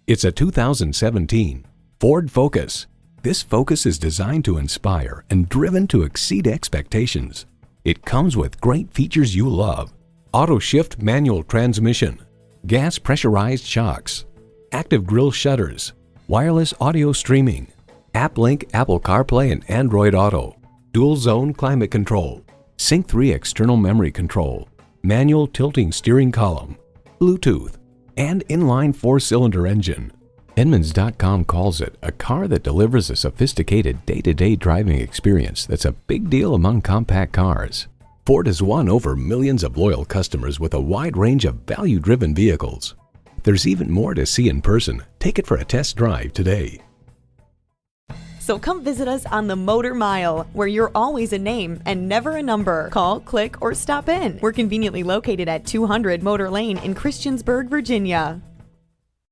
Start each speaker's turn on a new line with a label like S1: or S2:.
S1: It's a 2017 Ford Focus. This Focus is designed to inspire and driven to exceed expectations. It comes with great features you love: auto shift manual transmission, gas pressurized shocks, active grille shutters, wireless audio streaming, app-link Apple CarPlay and Android Auto, dual zone climate control, Sync 3 external memory control, manual tilting steering column, Bluetooth, and inline 4-cylinder engine. Edmunds.com calls it a car that delivers a sophisticated day-to-day driving experience that's a big deal among compact cars. Ford has won over millions of loyal customers with a wide range of value-driven vehicles. There's even more to see in person. Take it for a test drive today.
S2: So come visit us on the Motor Mile, where you're always a name and never a number. Call, click, or stop in. We're conveniently located at 200 Motor Lane in Christiansburg, Virginia.